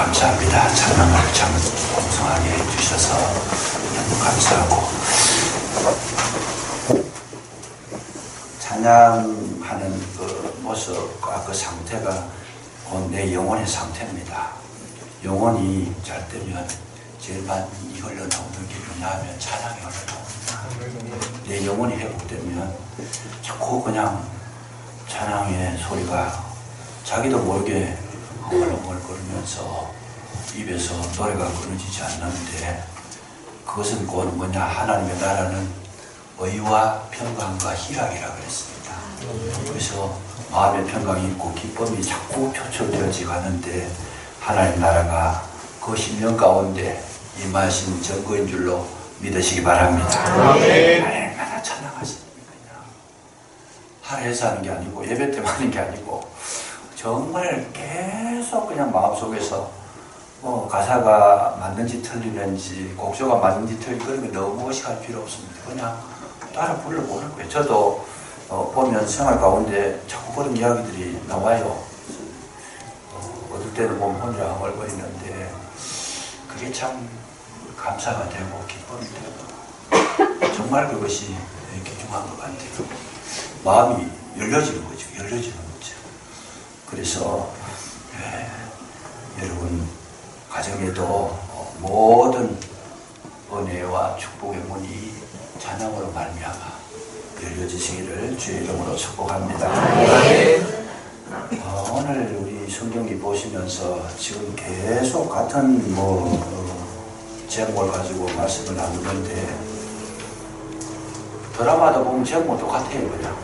감사합니다. 찬양을 참 풍성하게 해주셔서 너무 감사하고, 찬양하는 그 모습과 그 상태가 곧 내 영혼의 상태입니다. 영혼이 잘 되면 제일 많이 흘러나오는 게 뭐냐면 찬양이 흘러나옵니다. 내 영혼이 회복되면 자꾸 그냥 찬양의 소리가 자기도 모르게 엉얼엉얼거리면서 입에서 노래가 끊어지지 않는데, 그것은 곧 뭐냐, 하나님의 나라는 의와 평강과 희락이라고 했습니다. 그래서 마음의 평강이 있고 기쁨이 자꾸 표출되어지 가는데, 하나님 나라가 그 심령 가운데 임하신 증거인 줄로 믿으시기 바랍니다. 얼마나 찬양하십니까? 하루에서 하는 게 아니고 예배 때만 하는 게 아니고 정말 계속 그냥 마음속에서 뭐 가사가 맞는지 틀리는지 곡조가 맞는지 틀리는지 그런 게 너무 의식할 필요 없습니다. 그냥 따라 불러보는 거예요. 저도 보면 생활 가운데 자꾸 그런 이야기들이 나와요. 어떨 때는 보면 혼자 흥얼거리는데 그게 참 감사가 되고 기쁨이 되고 정말 그것이 귀중한 것 같아요. 마음이 열려지는 거죠. 열려지는 거죠. 그래서 여러분 가정에도 모든 은혜와 축복의 문이 찬양으로 말미암아 열려지시기를 주의 이름으로 축복합니다. 오늘 우리 성경기 보시면서 지금 계속 같은 제목을 가지고 말씀을 나누는데, 드라마도 보면 제목은 똑같아요 그냥.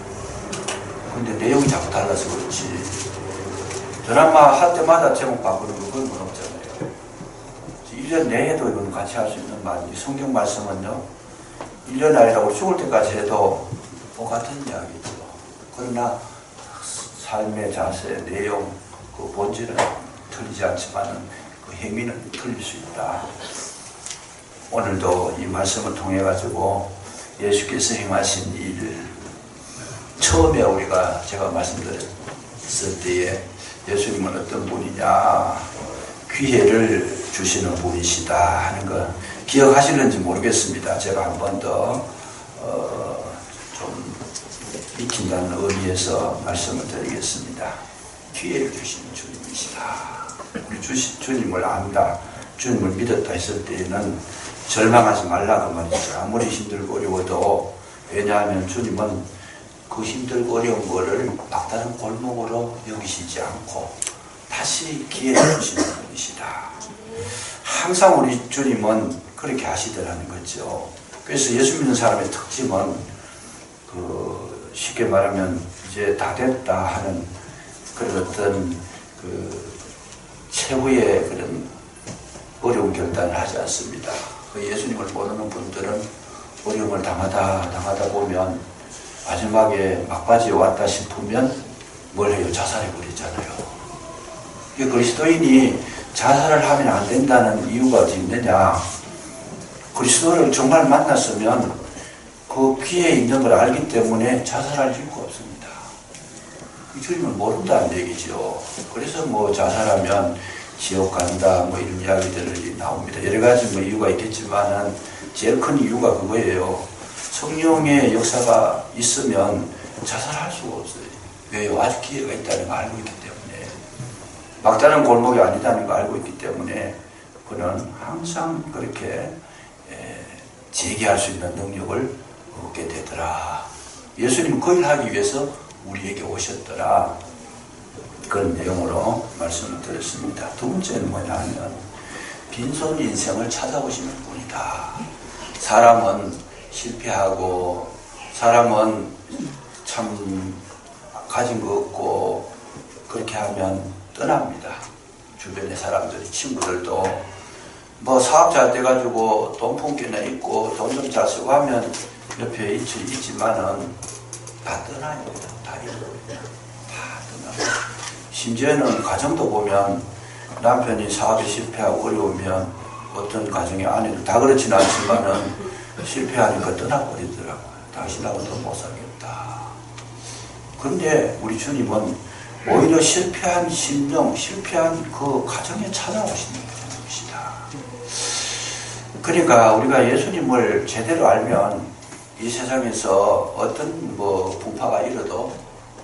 근데 내용이 자꾸 달라서 그렇지, 드라마 할 때마다 제목 바꾸는 거 그런 건 없잖아요. 1년 내에도 이건 같이 할 수 있는 말이지. 성경 말씀은요 1년 아니라고 죽을 때까지 해도 똑같은 이야기죠. 그러나 삶의 자세, 내용, 그 본질은 틀리지 않지만 그 행위는 틀릴 수 있다. 오늘도 이 말씀을 통해 가지고 예수께서 행하신 일, 처음에 제가 말씀드렸을 때에 예수님은 어떤 분이냐, 기회를 주시는 분이시다 하는 거 기억하시는지 모르겠습니다. 제가 한 번 더 좀 익힌다는 의미에서 말씀을 드리겠습니다. 기회를 주시는 주님이시다. 우리 주님을 안다, 주님을 믿었다 했을 때에는 절망하지 말라 그 말이죠. 아무리 힘들고 어려워도. 왜냐하면 주님은 그 힘들고 어려운 거를 막다른 골목으로 여기시지 않고 다시 기회를 주시는 분이시다. 항상 우리 주님은 그렇게 하시더라는 거죠. 그래서 예수 믿는 사람의 특징은 쉽게 말하면 이제 다 됐다 하는 그런 어떤 최후의 그런 어려운 결단을 하지 않습니다. 예수님을 모르는 분들은 어려움을 당하다 보면 마지막에 막바지에 왔다 싶으면 뭘 해요? 자살해 버리잖아요. 그리스도인이 자살을 하면 안 된다는 이유가 어디 있느냐? 그리스도를 정말 만났으면 그 귀에 있는 걸 알기 때문에 자살할 이유가 없습니다. 주님을 모른다는 얘기죠. 그래서 자살하면 지옥 간다 이런 이야기들이 나옵니다. 여러 가지 이유가 있겠지만은 제일 큰 이유가 그거예요. 성령의 역사가 있으면 자살할 수가 없어요. 왜요? 아직 기회가 있다는 걸 알고 있기 때문에, 막다른 골목이 아니다는 걸 알고 있기 때문에 그는 항상 그렇게 재기할 수 있는 능력을 얻게 되더라. 예수님은 그 일을 하기 위해서 우리에게 오셨더라. 그런 내용으로 말씀을 드렸습니다. 두 번째는 뭐냐면 빈손 인생을 찾아오시는 분이다. 사람은 실패하고, 사람은 참 가진 거 없고 그렇게 하면 떠납니다. 주변의 사람들이, 친구들도 사업자 돼가지고 돈 품기는 있고 돈 좀 잘 쓰고 하면 옆에 있지만은 다 떠나요. 다 떠나요. 심지어는 가정도 보면 남편이 사업에 실패하고 어려우면 어떤 가정의 아내도 다 그렇지는 않지만은 실패하니까 떠나버리더라고요. 당신하고 더 못 살겠다. 그런데 우리 주님은 오히려 실패한 심령, 실패한 그 가정에 찾아오시는 것이다. 그러니까 우리가 예수님을 제대로 알면 이 세상에서 어떤 풍파가 일어도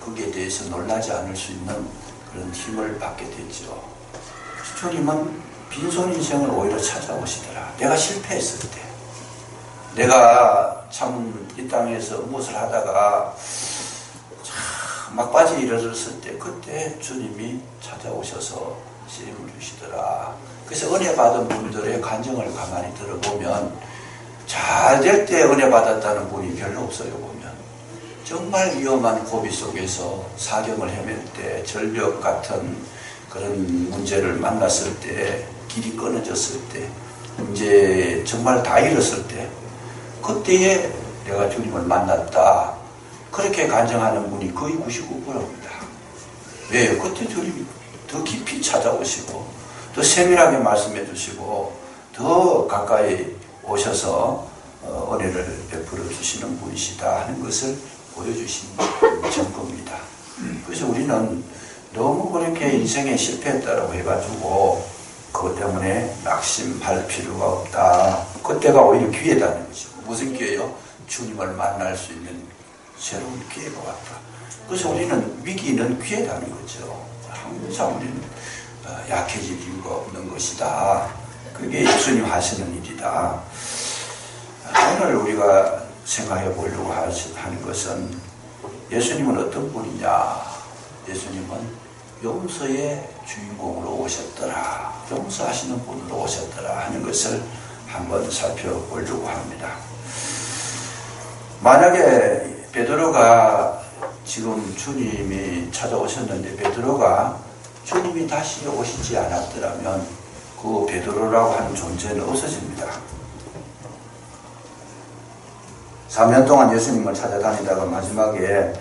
거기에 대해서 놀라지 않을 수 있는 그런 힘을 받게 됐죠. 주님은 빈손 인생을 오히려 찾아오시더라. 내가 실패했을 때, 내가 참 이 땅에서 무엇을 하다가 막바지에 이르렀을 때 그때 주님이 찾아오셔서 쓰임을 주시더라. 그래서 은혜 받은 분들의 간증을 가만히 들어보면 잘 될 때 은혜 받았다는 분이 별로 없어요. 보면 정말 위험한 고비 속에서 사경을 헤맬 때, 절벽 같은 그런 문제를 만났을 때, 길이 끊어졌을 때, 이제 정말 다 잃었을 때, 그때에 내가 주님을 만났다, 그렇게 간증하는 분이 거의 99%입니다. 왜요? 그때 주님이 더 깊이 찾아오시고 더 세밀하게 말씀해 주시고 더 가까이 오셔서 은혜를 베풀어 주시는 분이시다 하는 것을 보여주신 증거입니다. 그래서 우리는 너무 그렇게 인생에 실패했다고 해가지고 그것 때문에 낙심할 필요가 없다. 그때가 오히려 기회다는 거죠. 무슨 기회요? 주님을 만날 수 있는 새로운 기회가 왔다. 그래서 우리는 위기는 기회라는 거죠. 항상 우리는 약해질 이유가 없는 것이다. 그게 예수님 하시는 일이다. 오늘 우리가 생각해 보려고 하는 것은 예수님은 어떤 분이냐? 예수님은 용서의 주인공으로 오셨더라. 용서하시는 분으로 오셨더라 하는 것을 한번 살펴보려고 합니다. 만약에 베드로가 지금 주님이 찾아오셨는데 베드로가 주님이 다시 오시지 않았더라면 그 베드로라고 하는 존재는 없어집니다. 3년 동안 예수님을 찾아다니다가 마지막에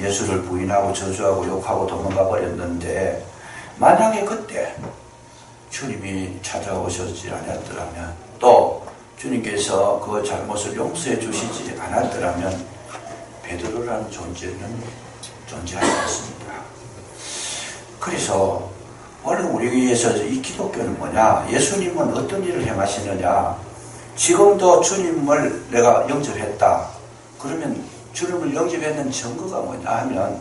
예수를 부인하고 저주하고 욕하고 도망가 버렸는데 만약에 그때 주님이 찾아오셨지 않았더라면 또 주님께서 그 잘못을 용서해 주시지 않았더라면 베드로라는 존재는 존재하지 않습니다. 그래서 오늘 우리에서 이 기독교는 뭐냐? 예수님은 어떤 일을 행하시느냐? 지금도 주님을 내가 영접했다. 그러면 주님을 영접했는 증거가 뭐냐 하면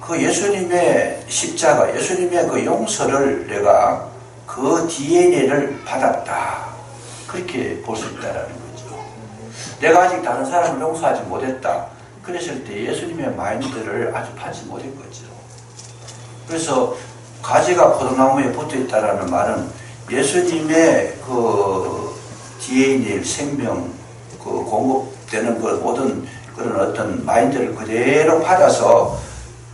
그 예수님의 십자가, 예수님의 그 용서를 내가 그 DNA를 받았다. 그렇게 볼 수 있다는 거죠. 내가 아직 다른 사람을 용서하지 못했다. 그랬을 때 예수님의 마인드를 아주 받지 못한 거죠. 그래서 가지가 포도나무에 붙어 있다라는 말은 예수님의 그 DNA, 생명, 그 공급되는 그 모든 그런 어떤 마인드를 그대로 받아서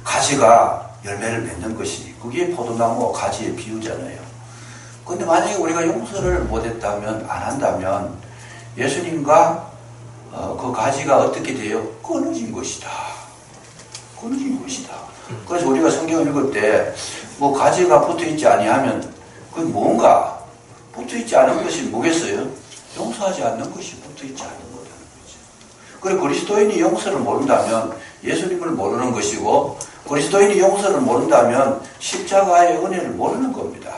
가지가 열매를 맺는 것이 그게 포도나무 가지의 비유잖아요. 그런데 만약에 우리가 용서를 못했다면 안 한다면 예수님과 그 가지가 어떻게 돼요? 끊어진 것이다. 끊어진 것이다. 그래서 우리가 성경을 읽을 때 뭐 가지가 붙어있지 아니하면 그 뭔가 붙어있지 않은 것이 뭐겠어요? 용서하지 않는 것이 붙어있지 않은 거라는 거죠. 그리고 그리스도인이 용서를 모른다면 예수님을 모르는 것이고 그리스도인이 용서를 모른다면 십자가의 은혜를 모르는 겁니다.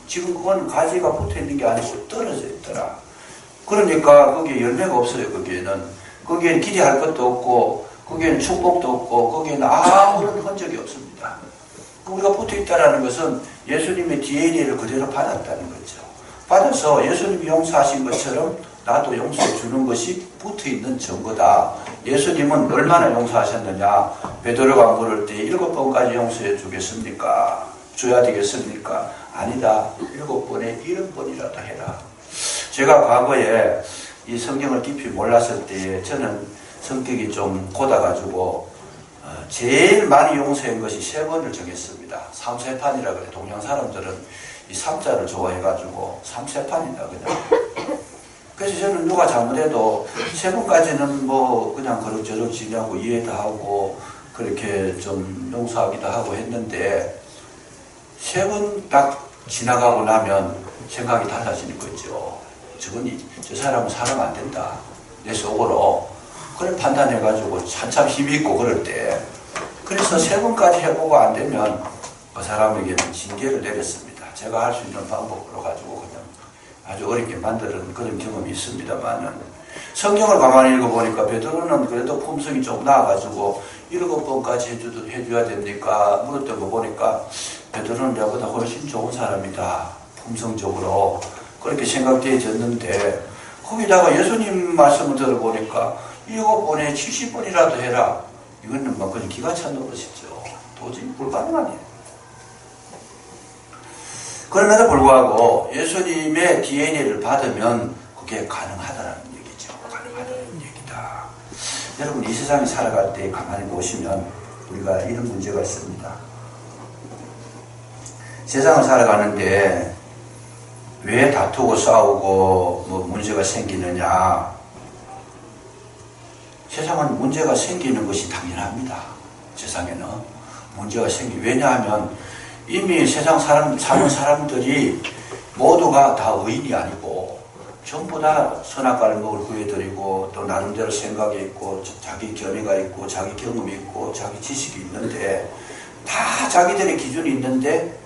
지금 그건 가지가 붙어있는 게 아니고 떨어져 있더라. 그러니까 거기에 열매가 없어요. 거기에는 기대할 것도 없고 거기에는 축복도 없고 거기에는 아무런 흔적이 없습니다. 우리가 붙어있다는 것은 예수님의 DNA를 그대로 받았다는 거죠. 받아서 예수님이 용서하신 것처럼 나도 용서해 주는 것이 붙어있는 증거다. 예수님은 얼마나 용서하셨느냐? 베드로가 물을 때 7번까지 용서해 주겠습니까? 줘야 되겠습니까? 아니다. 7번에 70번이라도 해라. 제가 과거에 이 성경을 깊이 몰랐을 때 저는 성격이 좀 곧아가지고 제일 많이 용서한 것이 3번을 정했습니다. 3세판이라 그래. 동양 사람들은 이 3자를 좋아해가지고 3세판이다 그냥. 그래서 저는 누가 잘못해도 3번까지는 뭐 그냥 그럭저럭 지내고 이해도 하고 그렇게 좀 용서하기도 하고 했는데 3번 딱 지나가고 나면 생각이 달라지는 거죠. 저 사람은 사람 안 된다. 내 속으로. 그걸 판단해가지고 한참 힘이 있고 그럴 때 그래서 세 번까지 해보고 안 되면 그 사람에게는 징계를 내렸습니다. 제가 할 수 있는 방법으로 가지고 그냥 아주 어렵게 만드는 그런 경험이 있습니다만은, 성경을 가만히 읽어보니까 베드로는 그래도 품성이 좀 나아가지고 7번까지 해줘야 됩니까? 물었던 거 보니까 베드로는 내보다 훨씬 좋은 사람이다. 품성적으로. 그렇게 생각되어졌는데, 거기다가 예수님 말씀을 들어보니까 7번에 70번이라도 해라. 이거는 뭐 그냥 기가 찬 노릇이죠. 도저히 불가능하네요. 그럼에도 불구하고 예수님의 DNA를 받으면 그게 가능하다는 얘기죠. 가능하다는 얘기다. 여러분, 이 세상에 살아갈 때 가만히 보시면 우리가 이런 문제가 있습니다. 세상을 살아가는데 왜 다투고 싸우고 뭐 문제가 생기느냐? 세상은 문제가 생기는 것이 당연합니다. 세상에는 문제가 왜냐하면 이미 세상 사는 사람들이 모두가 다 의인이 아니고 전부 다 선악과를 구해드리고 또 나름대로 생각이 있고 자기 견해가 있고 자기 경험이 있고 자기 지식이 있는데, 다 자기들의 기준이 있는데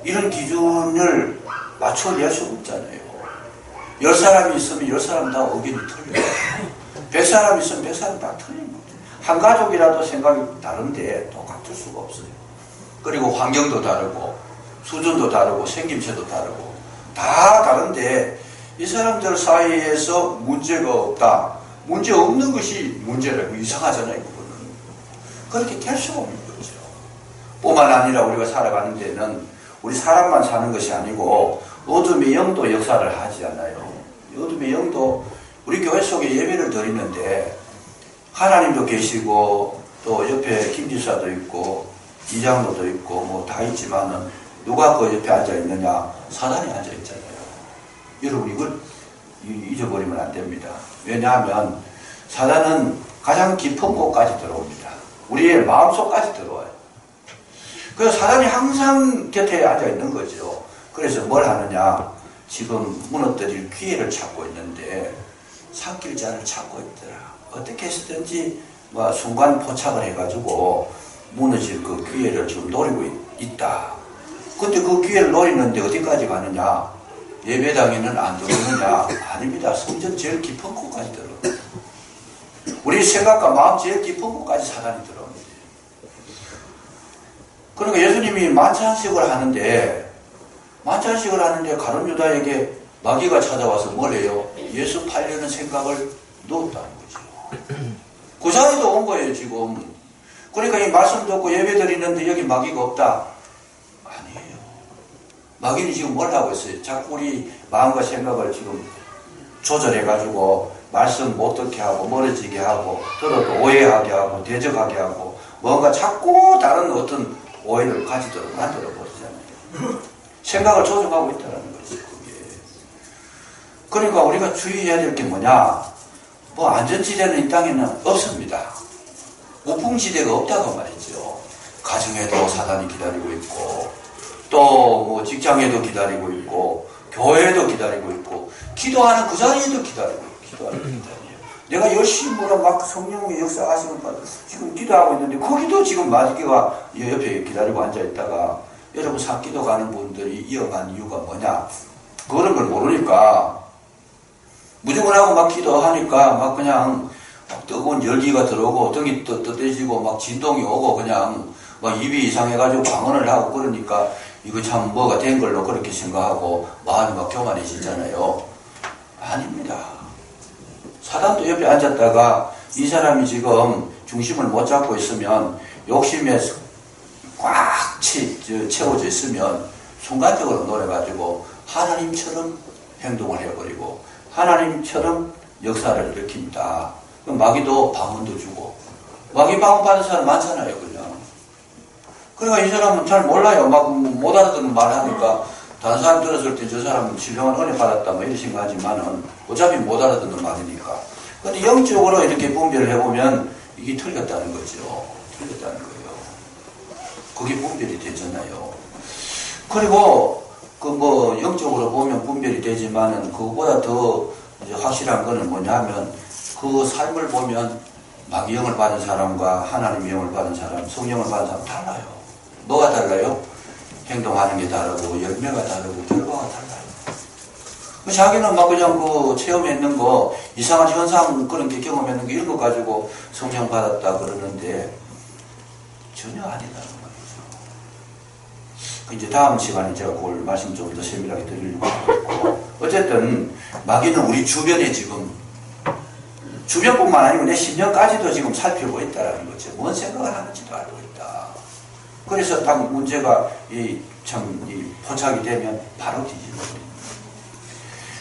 이런 기준을 맞춰낼 수 없잖아요. 10사람이 있으면 10사람 다 의견이 틀려요. 100사람이 있으면 100사람 다 틀린 거죠. 한 가족이라도 생각이 다른데 똑같을 수가 없어요. 그리고 환경도 다르고 수준도 다르고 생김새도 다르고 다 다른데 이 사람들 사이에서 문제가 없다. 문제 없는 것이 문제라고 이상하잖아요. 그거는. 그렇게 될 수가 없는 거죠. 뿐만 아니라 우리가 살아가는 데는 우리 사람만 사는 것이 아니고 어둠의 영도 역사를 하지 않아요. 어둠의 영도 우리 교회 속에 예배를 드리는데 하나님도 계시고 또 옆에 김지사도 있고 이장로도 있고 뭐 다 있지만은 누가 그 옆에 앉아 있느냐? 사단이 앉아 있잖아요. 여러분, 이걸 잊어버리면 안 됩니다. 왜냐하면 사단은 가장 깊은 곳까지 들어옵니다. 우리의 마음속까지 들어와요. 그래서 사단이 항상 곁에 앉아 있는 거죠. 그래서 뭘 하느냐? 지금 무너뜨릴 기회를 찾고 있는데 삭길자를 찾고 있더라. 어떻게 해서든지 뭐 순간 포착을 해가지고 무너질 그 기회를 지금 노리고 있다. 근데 그 기회를 노리는데 어디까지 가느냐? 예배당에는 안 들어오느냐? 아닙니다. 성전 제일 깊은 곳까지 들어옵니다. 우리 생각과 마음 제일 깊은 곳까지 사단이 들어옵니다. 그러니까 예수님이 만찬식을 하는데 가룟 유다에게 마귀가 찾아와서 뭘 해요? 예수 팔려는 생각을 넣었다는 거죠. 그 자리도 온 거예요, 지금. 그러니까 이 말씀 듣고 예배 드리는데 여기 마귀가 없다? 아니에요. 마귀는 지금 뭘 하고 있어요? 자꾸 우리 마음과 생각을 지금 조절해가지고 말씀 못 듣게 하고 멀어지게 하고 들어도 오해하게 하고 대적하게 하고 뭔가 자꾸 다른 어떤 오해를 가지도록 만들어 버리잖아요. 생각을 조종하고 있다는 거죠. 그게. 그러니까 우리가 주의해야 될 게 뭐냐? 뭐 안전지대는 이 땅에는 없습니다. 무풍지대가 없다고 말이죠. 가정에도 사단이 기다리고 있고 또 뭐 직장에도 기다리고 있고 교회에도 기다리고 있고 기도하는 그 자리에도 기도하는 기다려요. 내가 열심히 막 성령의 역사하시는 지금 기도하고 있는데 거기도 지금 마귀가 옆에 기다리고 앉아있다가 여러분 산기도 가는 분들이 이어간 이유가 뭐냐? 그런 걸 모르니까 무조건 하고 막 기도하니까 막 그냥 막 뜨거운 열기가 들어오고 등이 뜨뜻해지고 막 진동이 오고 그냥 막 입이 이상해가지고 방언을 하고 그러니까 이거 참 뭐가 된 걸로 그렇게 생각하고 마음이 막 교만해지잖아요. 아닙니다. 사단도 옆에 앉았다가 이 사람이 지금 중심을 못 잡고 있으면 욕심에 꽉 채워져 있으면 순간적으로 노려가지고 하나님처럼 행동을 해버리고 하나님처럼 역사를 일으킵니다. 마귀도 방언도 주고 마귀 방언 받은 사람 많잖아요. 그냥. 그러니까 이 사람은 잘 몰라요. 막 못 알아듣는 말 하니까 다른 사람 들었을 때 저 사람은 신령한 은혜 받았다 뭐 이런 생각하지만은 어차피 못 알아듣는 말이니까. 근데 영적으로 이렇게 분별을 해보면 이게 틀렸다는 거죠. 틀렸다는 거예요. 그게 분별이 되잖아요. 그리고 그 뭐 영적으로 보면 분별이 되지만은 그거보다 더 이제 확실한 거는 뭐냐면 그 삶을 보면 마귀 영을 받은 사람과 하나님의 영을 받은 사람, 성령을 받은 사람 달라요. 뭐가 달라요? 행동하는 게 다르고 열매가 다르고 결과가 달라요. 자기는 막 그냥 그 체험했는 거, 이상한 현상 그런 게 경험했는 거 이런 거 가지고 성령 받았다 그러는데 전혀 아니다는 말이죠. 이제 다음 시간에 제가 그걸 말씀 좀 더 세밀하게 드리려고 하고, 어쨌든 마귀는 우리 주변에 지금 주변뿐만 아니고 내 심령까지도 지금 살피고 있다는 거죠. 뭔 생각을 하는지도 알고 있다. 그래서 딱 문제가 포착이 되면 바로 뒤집어버립니다.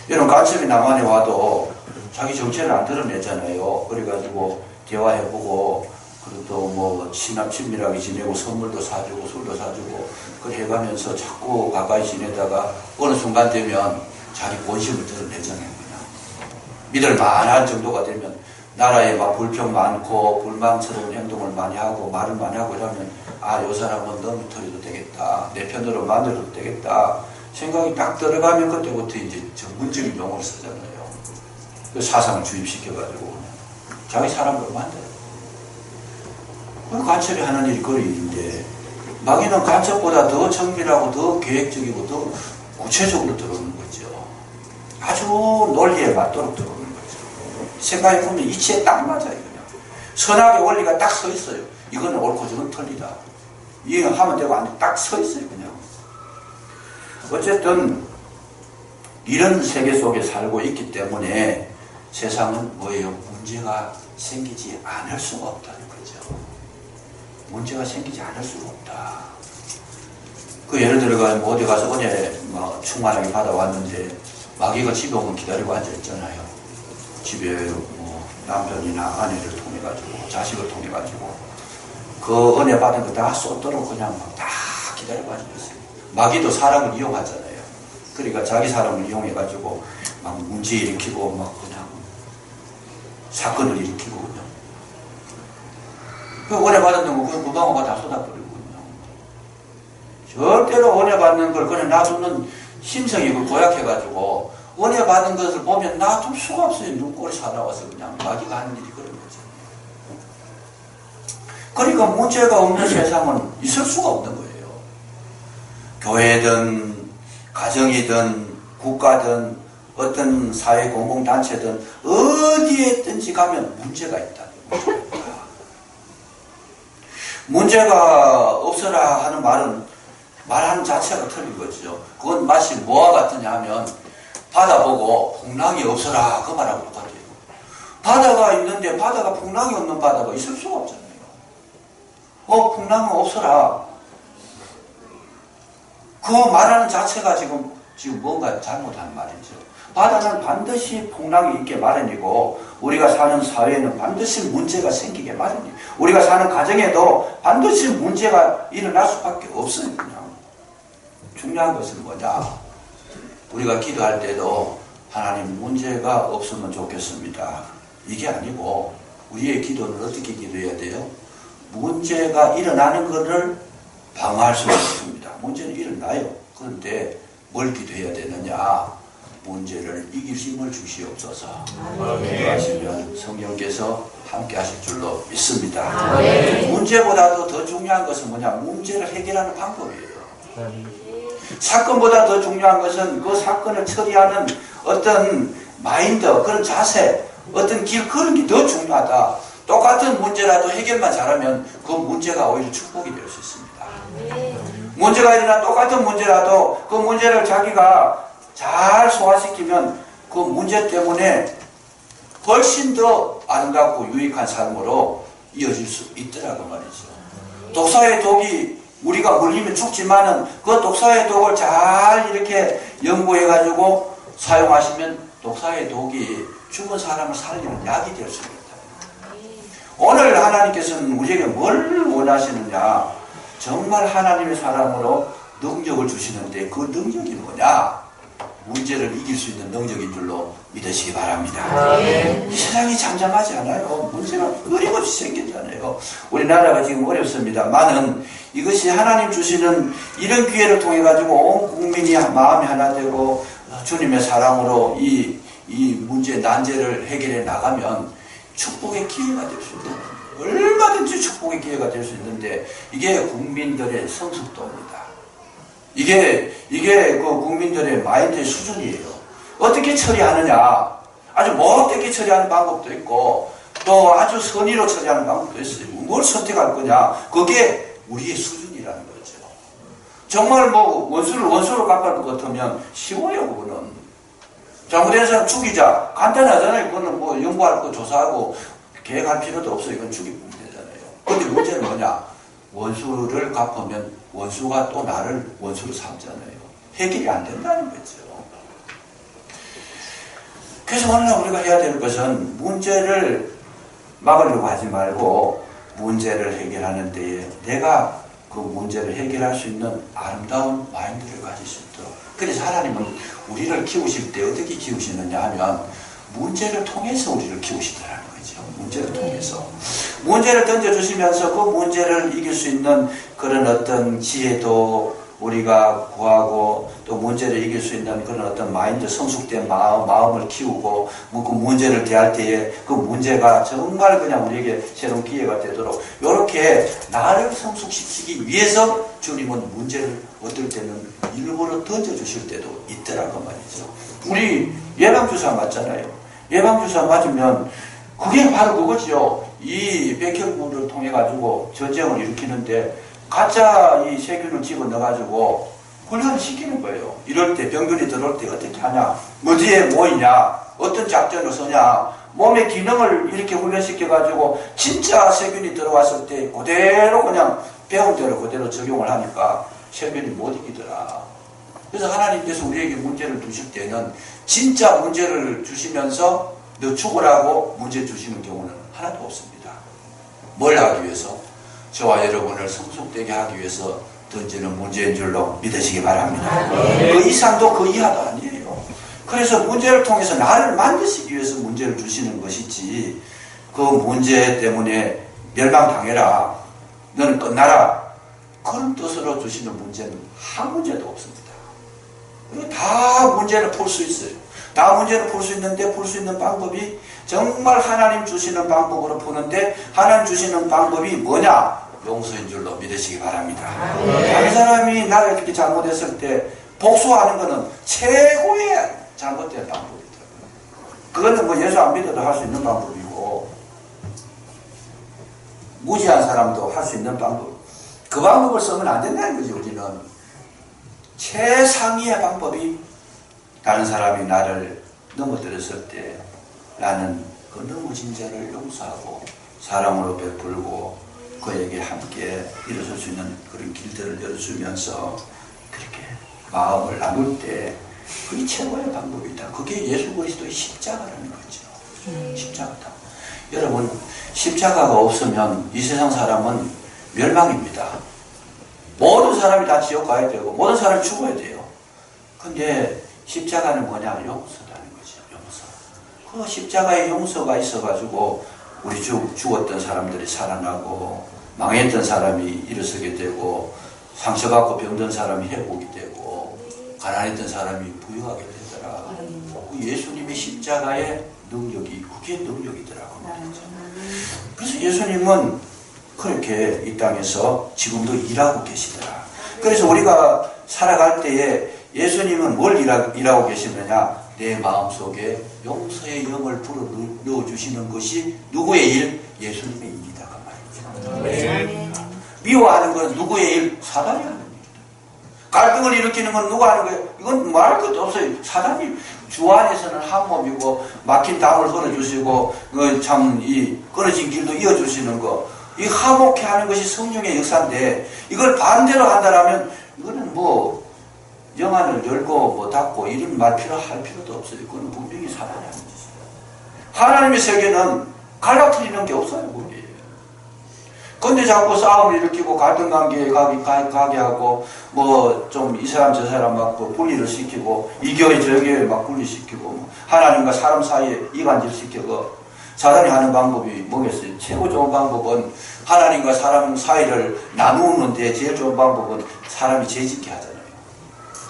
여러분, 간첩이 남한에 와도 자기 정체를 안 드러내잖아요. 그래가지고 대화해보고, 그리고 또 뭐 친밀하게 지내고 선물도 사주고 술도 사주고 그걸 해가면서 자꾸 가까이 지내다가 어느 순간 되면 자기 본심을 드러내잖아요. 그냥 믿을 만한 정도가 되면 나라에 막 불평 많고 불만스러운 행동을 많이 하고 말을 많이 하고 이러면 요 사람은 너무 털어도 되겠다, 내 편으로 만들어도 되겠다 생각이 딱 들어가면 그때부터 이제 전문적인 용어를 쓰잖아요. 그 사상을 주입시켜가지고 자기 사람으로 만들어요. 간첩이 하는 일이 그 일인데, 마귀는 간첩보다 더 정밀하고 더 계획적이고 더 구체적으로 들어오는 거죠. 아주 논리에 맞도록 들어오는 거죠. 생각해보면 이치에 딱 맞아요. 그냥 선악의 원리가 딱 서 있어요. 이거는 옳고 저건 틀리다, 이거 하면 되고 안 돼, 딱 서 있어요. 그냥 어쨌든 이런 세계 속에 살고 있기 때문에 세상은 뭐예요? 문제가 생기지 않을 수가 없다는 거죠. 문제가 생기지 않을 수가 없다. 그 예를 들어가 뭐 어디 가서 은혜 충만하게 받아왔는데 마귀가 집에 오면 기다리고 앉아있잖아요. 집에 뭐 남편이나 아내를 통해 가지고 자식을 통해 가지고 그 은혜 받은 거 다 쏟도록 그냥 다 기다리고 앉아있어요. 마귀도 사람을 이용하잖아요. 그러니까 자기 사람을 이용해 가지고 막 문제 일으키고 막 그냥 사건을 일으키고 그냥 그 은혜 받은 거 그냥 구방어가 다 쏟아버리고 그냥 절대로 은혜 받는 걸 그냥 놔두는 심성이 고약해가지고 은혜 받은 것을 보면 놔둘 수가 없어요. 눈꼴이 사나워서 그냥 마귀가 하는 일이 그런 거잖아요. 그러니까 문제가 없는 세상은 있을 수가 없는 거예요. 교회든 가정이든 국가든 어떤 사회 공공단체든 어디에든지 가면 문제가 있다는 거죠. 문제가 없어라 하는 말하는 자체가 틀린 거죠. 그건 마치 뭐와 같으냐 하면 바다 보고 풍랑이 없어라 그 말하고 똑같아요. 바다가 있는데 바다가 풍랑이 없는 바다가 있을 수가 없잖아요. 풍랑은 없어라 그 말하는 자체가 지금 뭔가 잘못한 말이죠. 바다는 반드시 풍랑이 있게 마련이고 우리가 사는 사회에는 반드시 문제가 생기게 마련이에요. 우리가 사는 가정에도 반드시 문제가 일어날 수밖에 없어요. 그냥 중요한 것은 뭐냐, 우리가 기도할 때도 하나님 문제가 없으면 좋겠습니다 이게 아니고 우리의 기도는 어떻게 기도해야 돼요? 문제가 일어나는 것을 방어할 수가 있습니다. 문제는 일어나요. 그런데 뭘 기도해야 되느냐, 문제를 이길 힘을 주시옵소서. 기도하시면 성령께서 함께 하실 줄로 믿습니다. 문제보다도 더 중요한 것은 뭐냐, 문제를 해결하는 방법이에요. 사건보다 더 중요한 것은 그 사건을 처리하는 어떤 마인드, 그런 자세, 어떤 길, 그런 게 더 중요하다. 똑같은 문제라도 해결만 잘하면 그 문제가 오히려 축복이 될 수 있습니다. 문제가 일어나 똑같은 문제라도 그 문제를 자기가 잘 소화시키면 그 문제 때문에 훨씬 더 아름답고 유익한 삶으로 이어질 수 있더라고 말이죠. 독사의 독이 우리가 물리면 죽지만은 그 독사의 독을 잘 이렇게 연구해가지고 사용하시면 독사의 독이 죽은 사람을 살리는 약이 될 수 있다. 오늘 하나님께서는 우리에게 뭘 원하시느냐, 정말 하나님의 사람으로 능력을 주시는데 그 능력이 뭐냐, 문제를 이길 수 있는 능력인 줄로 믿으시기 바랍니다. 이 세상이 잠잠하지 않아요. 문제가 끊임없이 생기잖아요. 우리나라가 지금 어렵습니다만은 이것이 하나님 주시는 이런 기회를 통해 가지고 온 국민이 마음이 하나 되고 주님의 사랑으로 이 문제 난제를 해결해 나가면 축복의 기회가 될 수 있다. 얼마든지 축복의 기회가 될 수 있는데 이게 국민들의 성숙도입니다. 이게 그 국민들의 마인드의 수준이에요. 어떻게 처리하느냐. 아주 못되게 처리하는 방법도 있고 또 아주 선의로 처리하는 방법도 있어요. 뭘 선택할 거냐. 그게 우리의 수준이라는 거죠. 정말 뭐 원수로 갚을 것 같으면 쉬워요. 그거는. 잘못된 사람 죽이자. 간단하잖아요. 그거는 뭐 연구할 거 조사하고 계획할 필요도 없어요. 이건 죽이면 되잖아요. 근데 문제는 뭐냐. 원수를 갚으면 원수가 또 나를 원수로 삼잖아요. 해결이 안 된다는 거죠. 그래서 오늘 우리가 해야 될 것은 문제를 막으려고 하지 말고 문제를 해결하는 데에 내가 그 문제를 해결할 수 있는 아름다운 마인드를 가질 수 있도록. 그래서 하나님은 우리를 키우실 때 어떻게 키우시느냐 하면 문제를 통해서 우리를 키우시더라는 거죠. 문제를 통해서. 문제를 던져주시면서 그 문제를 이길 수 있는 그런 어떤 지혜도 우리가 구하고 또 문제를 이길 수 있는 그런 어떤 마인드, 성숙된 마음을 키우고 그 문제를 대할 때에 그 문제가 정말 그냥 우리에게 새로운 기회가 되도록 이렇게 나를 성숙시키기 위해서 주님은 문제를 어떨 때는 일부러 던져주실 때도 있더라고 말이죠. 우리 예방주사 맞잖아요. 예방주사 맞으면 그게 바로 그거죠. 이 백혈구를 통해 가지고 전쟁을 일으키는데 가짜 이 세균을 집어넣어가지고 훈련을 시키는 거예요. 이럴 때 병균이 들어올 때 어떻게 하냐, 어디에 모이냐, 어떤 작전을 쓰냐, 몸의 기능을 이렇게 훈련시켜가지고 진짜 세균이 들어왔을 때 그대로 그냥 배운 대로 그대로 적용을 하니까 세균이 못 이기더라. 그래서 하나님께서 우리에게 문제를 주실 때는 진짜 문제를 주시면서 너 죽으라고 문제 주시는 경우는 하나도 없습니다. 뭘 하기 위해서? 저와 여러분을 성숙되게 하기 위해서 던지는 문제인 줄로 믿으시기 바랍니다. 그 이상도 그 이하도 아니에요. 그래서 문제를 통해서 나를 만드시기 위해서 문제를 주시는 것이지 그 문제 때문에 멸망당해라, 너는 끝나라, 그런 뜻으로 주시는 문제는 한 문제도 없습니다. 그리고 다 문제를 풀 수 있어요. 다 문제를 풀 수 있는데 풀 수 있는 방법이 정말 하나님 주시는 방법으로 푸는데 하나님 주시는 방법이 뭐냐? 용서인 줄로 믿으시기 바랍니다. 다른 사람이 나를 이렇게 잘못했을 때 복수하는 것은 최고의 잘못된 방법이더라고요. 그거는 뭐 예수 안 믿어도 할 수 있는 방법이고 무지한 사람도 할 수 있는 방법. 그 방법을 쓰면 안 된다는 거지. 우리는 최상위의 방법이 다른 사람이 나를 넘어뜨렸을 때 나는 그 넘어진 자를 용서하고 사랑으로 베풀고 그에게 함께 일어설 수 있는 그런 길들을 열어주면서 그렇게 마음을 나눌 때 그게 최고의 방법이다. 그게 예수 그리스도의 십자가라는 거죠. 십자가다. 여러분, 십자가가 없으면 이 세상 사람은 멸망입니다. 모든 사람이 다 지옥 가야 되고 모든 사람이 죽어야 돼요. 근데 십자가는 뭐냐? 용서라는 거죠. 용서. 그 십자가의 용서가 있어가지고 우리 죽었던 사람들이 살아나고 망했던 사람이 일어서게 되고 상처받고 병든 사람이 회복이 되고 가난했던 사람이 부유하게 되더라. 그 예수님의 십자가의 능력이 그게 능력이더라고 말이죠. 그래서 예수님은 그렇게 이 땅에서 지금도 일하고 계시더라. 그래서 우리가 살아갈 때에 예수님은 뭘 일하고 계시느냐? 내 마음속에 용서의 영을 불어 넣어주시는 것이 누구의 일? 예수님의 일이다 그 말이죠. 네. 미워하는 건 누구의 일? 사단이 하는 일이다. 갈등을 일으키는 건 누가 하는 거예요? 이건 말할 것도 없어요. 사단이 주 안에서는 한 몸이고 막힌 담을 걸어주시고 끊어진 길도 이어주시는 거, 이 화목해 하는 것이 성령의 역사인데 이걸 반대로 한다면 이거는 뭐 영안을 열고 뭐 닫고 이런 말 할 필요도 없어요. 그건 분명히 사단이 하는 짓이에요. 하나님의 세계는 갈라뜨리는 게 없어요. 거기에. 근데 자꾸 싸움을 일으키고 갈등 관계에 가게 하고 뭐 좀 이 사람 저 사람 막 분리를 시키고 이 교회 저 교회 막 분리시키고 하나님과 사람 사이에 이간질 시키고 사단이 하는 방법이 뭐겠어요? 최고 좋은 방법은 하나님과 사람 사이를 나누는데 제일 좋은 방법은 사람이 죄짓게 하잖아요.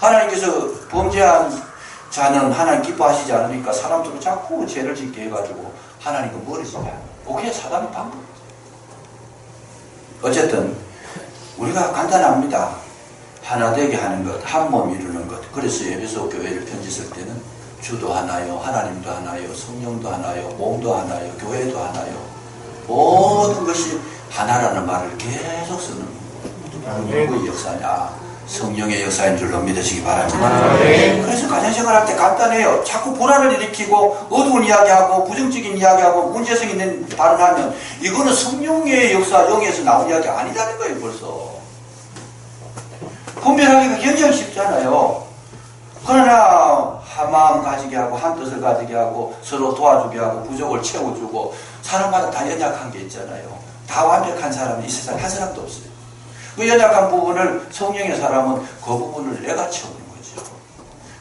하나님께서 범죄한 자는 하나님 기뻐하시지 않으니까 사람들은 자꾸 죄를 짓게 해가지고 하나님과 멀어지냐. 그게 사단의 방법. 어쨌든 우리가 간단합니다. 하나 되게 하는 것, 한 몸 이루는 것. 그래서 에베소 교회를 편지 쓸 때는 주도 하나요, 하나님도 하나요, 성령도 하나요, 몸도 하나요, 교회도 하나요. 모든 것이 하나라는 말을 계속 쓰는 누구의 역사냐? 성령의 역사인 줄로 믿으시기 바랍니다. 그래서 가정생활할 때 간단해요. 자꾸 불안을 일으키고 어두운 이야기하고 부정적인 이야기하고 문제성 있는 발언하면 이거는 성령의 역사, 영에서 나온 이야기 아니라는 거예요. 벌써 분별하기가 굉장히 쉽잖아요. 그러나 한 마음 가지게 하고 한 뜻을 가지게 하고 서로 도와주게 하고 부족을 채워주고 사람마다 다 연약한 게 있잖아요. 다 완벽한 사람은 이 세상에 한 사람도 없어요. 그 연약한 부분을 성령의 사람은 그 부분을 내가 채우는 거죠.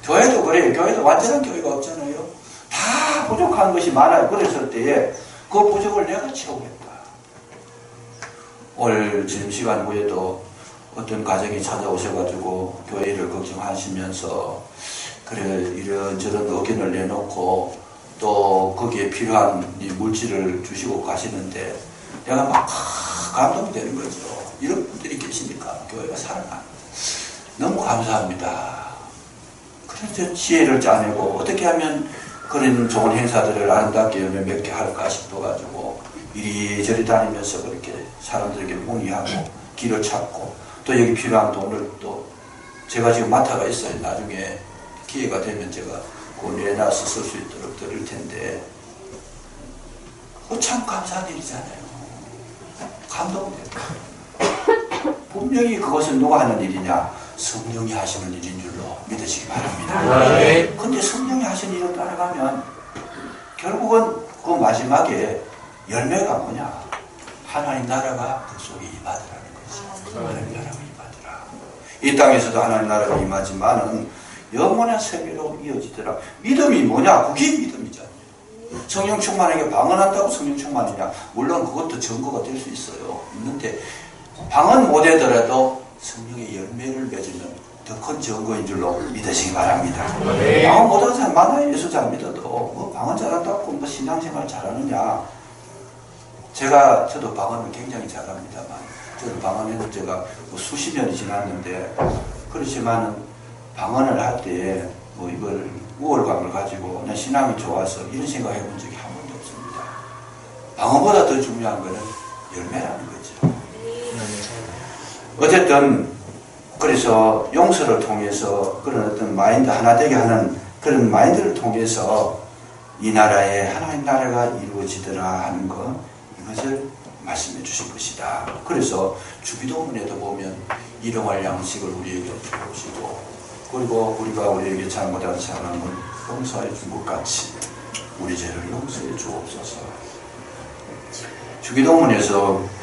교회도 그래요. 교회도 완전한 교회가 없잖아요. 다 부족한 것이 많아요. 그랬을 때에 그 부족을 내가 채우겠다. 오늘 지금 시간 후에도 어떤 가정이 찾아오셔가지고 교회를 걱정하시면서 그래 이런저런 의견을 내놓고 또 거기에 필요한 이 물질을 주시고 가시는데 내가 막 감동되는 거죠. 이런 분들이 계시니까 교회가 살아나. 너무 감사합니다. 그래서 지혜를 짜내고 어떻게 하면 그런 좋은 행사들을 아름답게 열매 맺게 할까 싶어가지고 이리저리 다니면서 그렇게 사람들에게 문의하고 길을 찾고 또 여기 필요한 돈을 또 제가 지금 마타가 있어요. 나중에 기회가 되면 제가 그거 내놔서 쓸 수 있도록 드릴 텐데 참 감사한 일이잖아요. 감동돼요. 분명히 그것은 누가 하는 일이냐? 성령이 하시는 일인 줄로 믿으시기 바랍니다. 근데 성령이 하시는 일을 따라가면 결국은 그 마지막에 열매가 뭐냐? 하나님 나라가 그 속에 임하더라는 거지. 하나님 나라가 임하더라. 이 땅에서도 하나님 나라가 임하지만은 영원한 세계로 이어지더라. 믿음이 뭐냐? 그게 믿음이잖아요. 성령 충만에게 방언한다고 성령 충만이냐? 물론 그것도 증거가 될 수 있어요. 있는데 방언 못하더라도 성령의 열매를 맺으면 더 큰 증거인 줄로 믿으시기 바랍니다. 방언 못하는 사람 많아요. 예수 잘 믿어도 뭐 방언 잘한다고 뭐 신앙생활 잘하느냐? 저도 방언을 굉장히 잘합니다만 저도 방언에는 제가 뭐 수십 년이 지났는데 그렇지만은 방언을 할 때 뭐 이걸 우월감을 가지고 내 신앙이 좋아서 이런 생각 해본 적이 한 번도 없습니다. 방언보다 더 중요한 거는 열매라는 거죠. 어쨌든 그래서 용서를 통해서 그런 어떤 마인드 하나 되게 하는 그런 마인드를 통해서 이 나라에 하나님 나라가 이루어지더라 하는 것 이것을 말씀해 주신 것이다. 그래서 주기도문에도 보면 일용할 양식을 우리에게 주시고 그리고 우리가 우리에게 잘못한 사람을 용서해 준 것 같이 우리 죄를 용서해 주옵소서. 주기도문에서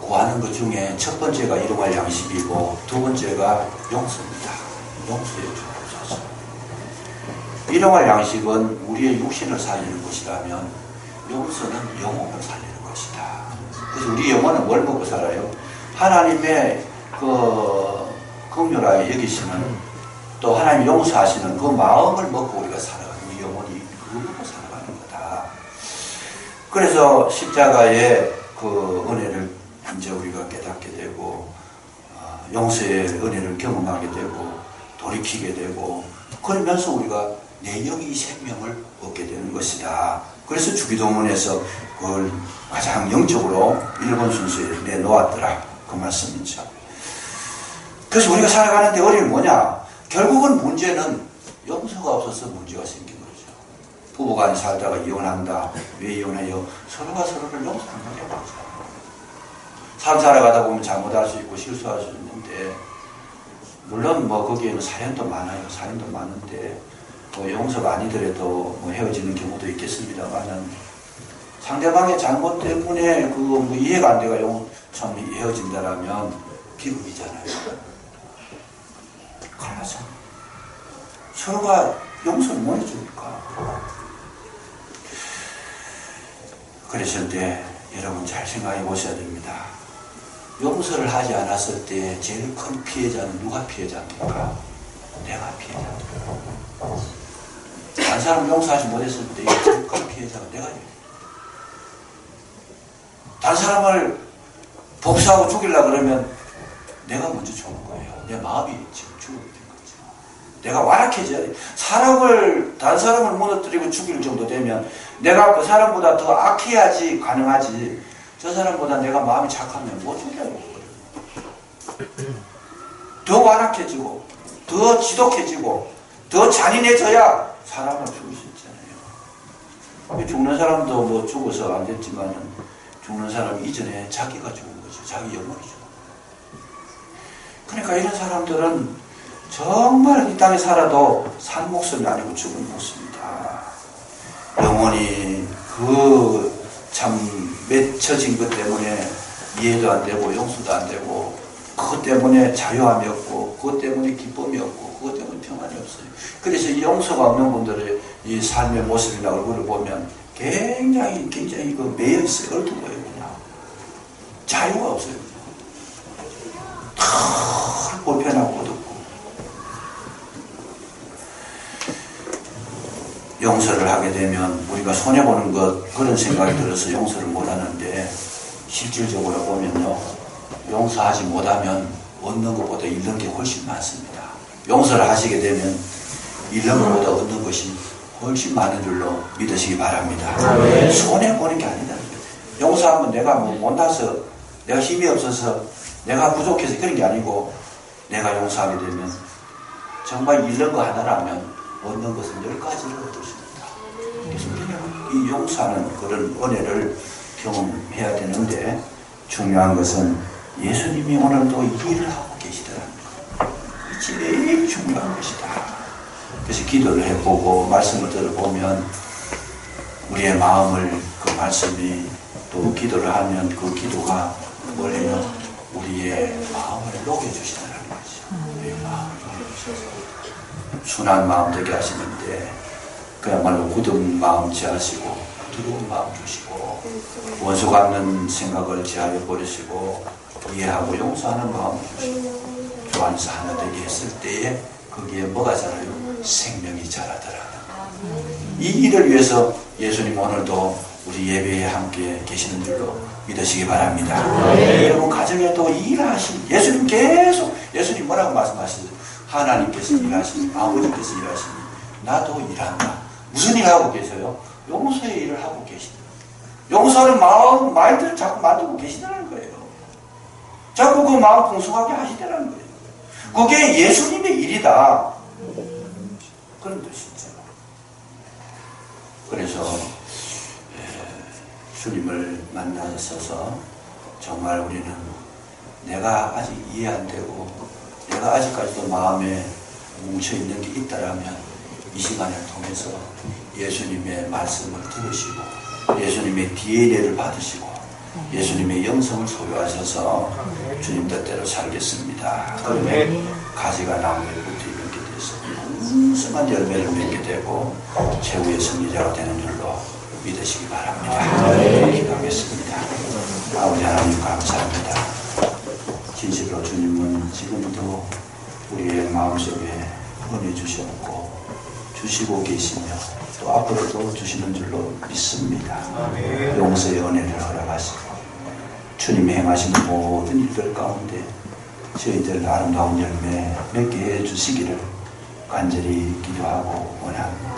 구하는 것 중에 첫 번째가 일용할 양식이고 두 번째가 용서입니다. 용서해 주옵소서. 일용할 양식은 우리의 육신을 살리는 것이라면 용서는 영혼을 살리는 것이다. 그래서 우리 영혼은 뭘 먹고 살아요? 하나님의 긍휼하게 여기시는 또 하나님 용서하시는 그 마음을 먹고 우리가 살아가는 우리 영혼이 그거 먹고 살아가는 거다. 그래서 십자가의 그 은혜를 이제 우리가 깨닫게 되고 용서의 은혜를 경험하게 되고 돌이키게 되고 그러면서 우리가 내 영이 생명을 얻게 되는 것이다. 그래서 주기도문에서 그걸 가장 영적으로 1번 순서에 내놓았더라. 그 말씀이죠. 그래서 우리가 살아가는데 어려움이 뭐냐? 결국은 문제는 용서가 없어서 문제가 생긴 거죠. 부부간이 살다가 이혼한다. 왜 이혼해요? 서로가 서로를 용서를 못해요. 삶 살아가다 보면 잘못할 수 있고 실수할 수 있는데 물론 뭐 거기에는 사연도 많아요. 사연도 많은데 뭐 용서가 아니더라도 뭐 헤어지는 경우도 있겠습니다만은 상대방의 잘못 때문에 뭐 이해가 안 돼가 참 헤어진다라면 비극이잖아요. 그래서 서로가 용서를 못 해주니까 그랬을 때 여러분 잘 생각해 보셔야 됩니다. 용서를 하지 않았을 때 제일 큰 피해자는 누가 피해자입니까? 내가 사람 용서하지 못했을 때 그 피해자가 내가 돼요. 다른 사람을 복수하고 죽이려고 그러면 내가 먼저 죽는 거예요. 내 마음이 지금 죽어야 된 거죠. 내가 완악해져야 돼. 다른 사람을 무너뜨리고 죽일 정도 되면 내가 그 사람보다 더 악해야지 가능하지. 저 사람보다 내가 마음이 착하면 못 죽이려고 그래요. 더 완악해지고, 더 지독해지고, 더 잔인해져야 사람을 죽일 수 있잖아요. 죽는 사람도 뭐 죽어서 안 됐지만 죽는 사람 이전에 자기가 죽은 거죠. 자기 영혼이 죽은 거예요. 그러니까 이런 사람들은 정말 이 땅에 살아도 산 목숨이 아니고 죽은 목숨이다. 영혼이 그 참 맺혀진 것 때문에 이해도 안 되고 용서도 안 되고 그것 때문에 자유함이 없고 그것 때문에 기쁨이 없고 그것 때문에 평안이 없어요. 그래서 이 용서가 없는 분들의 이 삶의 모습이나 얼굴을 보면 굉장히 그 매여있어요. 얼두고요. 그냥 자유가 없어요. 다 불편하고 어둡고 용서를 하게 되면 우리가 손해보는 것 그런 생각이 들어서 용서를 못하는데 실질적으로 보면요. 용서하지 못하면 얻는 것보다 잃는 게 훨씬 많습니다. 용서를 하시게 되면 잃는 것보다 얻는 것이 훨씬 많은 줄로 믿으시기 바랍니다. 손해보는 게 아니다. 용서하면 내가 뭐 못나서 내가 힘이 없어서 내가 부족해서 그런 게 아니고 내가 용서하게 되면 정말 잃는 거 하나라면 얻는 것은 10가지를 얻을 수 있다. 그래서 우리는 이 용서하는 그런 은혜를 경험해야 되는데 중요한 것은 예수님이 오늘도 일을 하고 계시더라는 것. 이 제일 중요한 것이다. 그래서 기도를 해보고 말씀을 들어보면 우리의 마음을 그 말씀이 또 기도를 하면 그 기도가 뭘 해요? 우리의 마음을 녹여주시더라는 거죠. 우리의 마음을 녹여주셔서 순한 마음 되게 하시는데 그야말로 굳은 마음 제하시고 두려운 마음 주시고 원수 갚는 생각을 제하여 버리시고 이해하고 용서하는 마음을 주시고 주 안에서 하나 되게 했을 때에 거기에 뭐가 자라요? 생명이 자라더라. 이 일을 위해서 예수님 오늘도 우리 예배에 함께 계시는 줄로 믿으시기 바랍니다. 여러분 가정에도 일하신 예수님 계속 예수님 뭐라고 말씀하시죠? 하나님께서 일하시니 아버지께서 일하시니 나도 일한다. 무슨 일 하고 계세요? 용서의 일을 하고 계시다. 용서하는 마인드를 자꾸 만들고 계시다는 거예요. 자꾸 그 마음 풍성하게 하시다는 거예요. 그게 예수님의 일이다. 그런 뜻이죠. 그래서 주님을 만나셔서 정말 우리는 내가 아직 이해 안 되고 내가 아직까지도 마음에 뭉쳐있는 게 있다라면 이 시간을 통해서 예수님의 말씀을 들으시고 예수님의 DNA를 받으시고 예수님의 영성을 소유하셔서 주님 뜻대로 살겠습니다. 그러면 가지가 나무에 붙어있는 게 돼서 풍성한 열매를 맺게 되고 최후의 승리자가 되는 줄로 믿으시기 바랍니다. 기도하겠습니다. 아버지 하나님 감사합니다. 진실로 주님은 지금도 우리의 마음속에 은혜 주셨고 주시고 계시며 또 앞으로도 주시는 줄로 믿습니다. 용서의 은혜를 허락하시고 주님이 행하시는 모든 일들 가운데 저희들 아름다운 열매 맺게 해주시기를 간절히 기도하고 원합니다.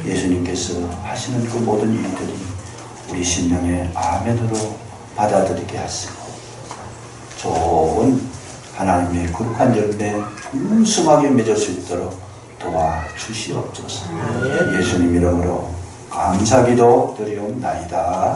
예수님께서 하시는 그 모든 일들이 우리 심령의 아멘으로 받아들이게 하시고 좋은 하나님의 거룩한 열매 풍성하게 맺을 수 있도록 도와주시옵소서. 예수님 이름으로 감사기도 드리옵나이다.